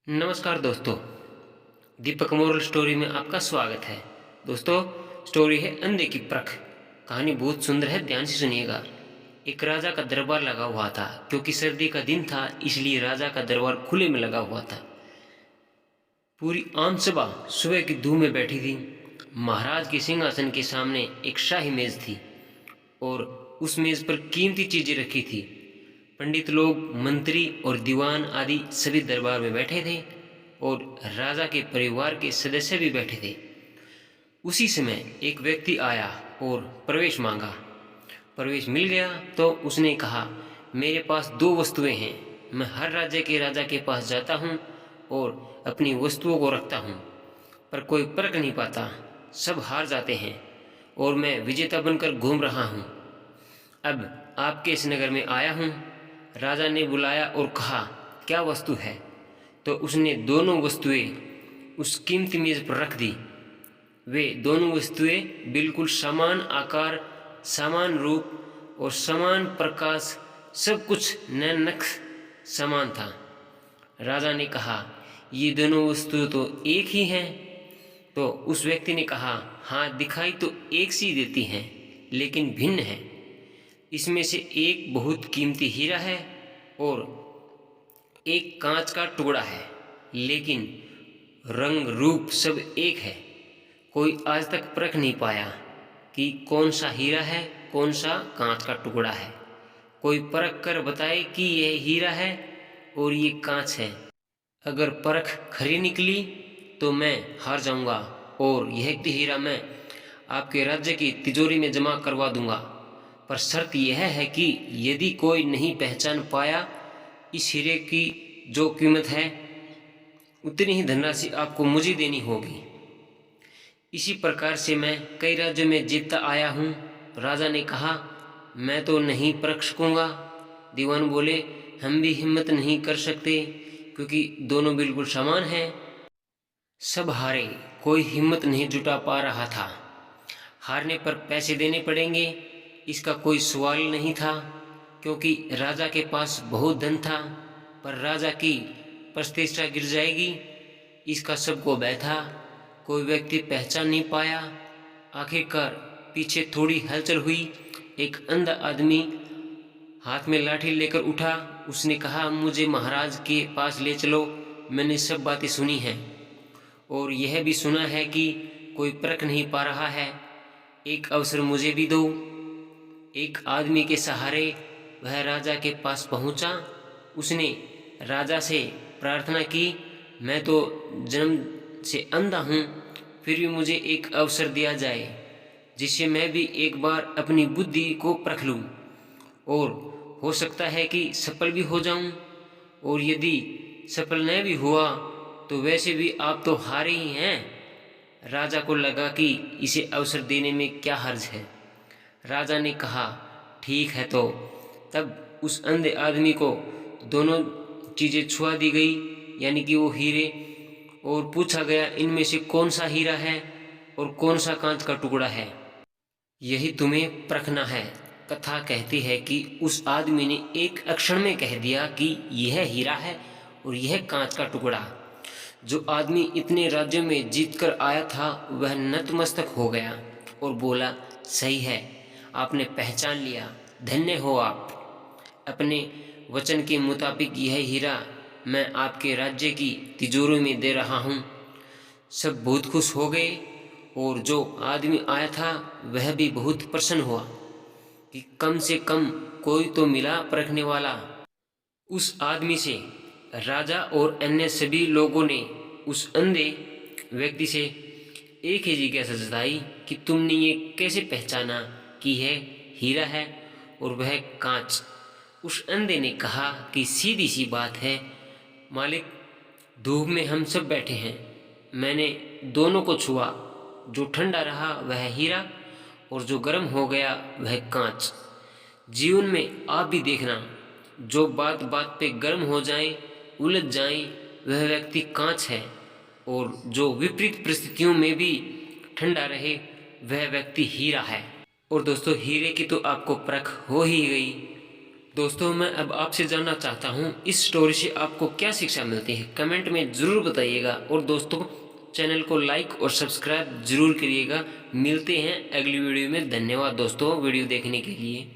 नमस्कार दोस्तों, दीपक moral story में आपका स्वागत है। दोस्तों, स्टोरी है अंधे की परख। कहानी बहुत सुंदर है, ध्यान से सुनिएगा। एक राजा का दरबार लगा हुआ था। क्योंकि सर्दी का दिन था, इसलिए राजा का दरबार खुले में लगा हुआ था। पूरी आम सभा सुबह की धूप में बैठी थी। महाराज के सिंहासन के सामने एक शाही मेज थी और उस मेज पर कीमती चीजें रखी थी। पंडित लोग, मंत्री और दीवान आदि सभी दरबार में बैठे थे और राजा के परिवार के सदस्य भी बैठे थे। उसी समय एक व्यक्ति आया और प्रवेश मांगा। प्रवेश मिल गया तो उसने कहा, मेरे पास दो वस्तुएं हैं। मैं हर राज्य के राजा के पास जाता हूँ और अपनी वस्तुओं को रखता हूँ, पर कोई परख नहीं पाता। सब हार जाते हैं और मैं विजेता बनकर घूम रहा हूँ। अब आपके इस नगर में आया हूँ। राजा ने बुलाया और कहा, क्या वस्तु है? तो उसने दोनों वस्तुएं उस कीमती मेज पर रख दी। वे दोनों वस्तुएं बिल्कुल समान आकार, समान रूप और समान प्रकाश, सब कुछ नैनक समान था। राजा ने कहा, ये दोनों वस्तुएं तो एक ही हैं। तो उस व्यक्ति ने कहा, हाँ, दिखाई तो एक सी देती हैं, लेकिन भिन्न है। इसमें से एक बहुत कीमती हीरा है और एक कांच का टुकड़ा है, लेकिन रंग रूप सब एक है। कोई आज तक परख नहीं पाया कि कौन सा हीरा है, कौन सा कांच का टुकड़ा है। कोई परख कर बताए कि यह हीरा है और ये कांच है। अगर परख खरी निकली तो मैं हार जाऊंगा और यह हीरा मैं आपके राज्य की तिजोरी में जमा करवा दूंगा। पर शर्त यह है कि यदि कोई नहीं पहचान पाया, इस हीरे की जो कीमत है उतनी ही धनराशि आपको मुझे देनी होगी। इसी प्रकार से मैं कई राज्यों में जीतता आया हूँ। राजा ने कहा, मैं तो नहीं परख सकूंगा। दीवान बोले, हम भी हिम्मत नहीं कर सकते, क्योंकि दोनों बिल्कुल समान हैं। सब हारे, कोई हिम्मत नहीं जुटा पा रहा था। हारने पर पैसे देने पड़ेंगे, इसका कोई सवाल नहीं था, क्योंकि राजा के पास बहुत धन था। पर राजा की प्रतिष्ठा गिर जाएगी, इसका सबको भय था। कोई व्यक्ति पहचान नहीं पाया। आखिरकार पीछे थोड़ी हलचल हुई। एक अंधा आदमी हाथ में लाठी लेकर उठा। उसने कहा, मुझे महाराज के पास ले चलो। मैंने सब बातें सुनी हैं और यह भी सुना है कि कोई परख नहीं पा रहा है। एक अवसर मुझे भी दो। एक आदमी के सहारे वह राजा के पास पहुंचा। उसने राजा से प्रार्थना की, मैं तो जन्म से अंधा हूँ, फिर भी मुझे एक अवसर दिया जाए, जिससे मैं भी एक बार अपनी बुद्धि को परख लूँ और हो सकता है कि सफल भी हो जाऊं। और यदि सफल न भी हुआ तो वैसे भी आप तो हारे ही हैं। राजा को लगा कि इसे अवसर देने में क्या हर्ज है। राजा ने कहा, ठीक है। तो तब उस अंधे आदमी को दोनों चीज़ें छुआ दी गई, यानी कि वो हीरे, और पूछा गया, इनमें से कौन सा हीरा है और कौन सा कांच का टुकड़ा है, यही तुम्हें परखना है। कथा कहती है कि उस आदमी ने एक अक्षण में कह दिया कि यह हीरा है और यह कांच का टुकड़ा। जो आदमी इतने राज्यों में जीत कर आया था वह नतमस्तक हो गया और बोला, सही है, आपने पहचान लिया, धन्य हो आप। अपने वचन के मुताबिक यह हीरा मैं आपके राज्य की तिजोरी में दे रहा हूँ। सब बहुत खुश हो गए और जो आदमी आया था वह भी बहुत प्रसन्न हुआ कि कम से कम कोई तो मिला परखने वाला। उस आदमी से राजा और अन्य सभी लोगों ने उस अंधे व्यक्ति से एक ही जिज्ञासा जताई कि तुमने ये कैसे पहचाना कि यह हीरा है और वह कांच? उस अंधे ने कहा कि सीधी सी बात है मालिक, धूप में हम सब बैठे हैं, मैंने दोनों को छुआ। जो ठंडा रहा वह हीरा और जो गर्म हो गया वह कांच। जीवन में आप भी देखना, जो बात बात पे गर्म हो जाए, उलझ जाए, वह व्यक्ति कांच है, और जो विपरीत परिस्थितियों में भी ठंडा रहे वह व्यक्ति हीरा है। और दोस्तों, हीरे की तो आपको परख हो ही गई। दोस्तों मैं अब आपसे जानना चाहता हूँ इस स्टोरी से आपको क्या शिक्षा मिलती है, कमेंट में ज़रूर बताइएगा। और दोस्तों चैनल को लाइक और सब्सक्राइब ज़रूर करिएगा। मिलते हैं अगली वीडियो में। धन्यवाद दोस्तों वीडियो देखने के लिए।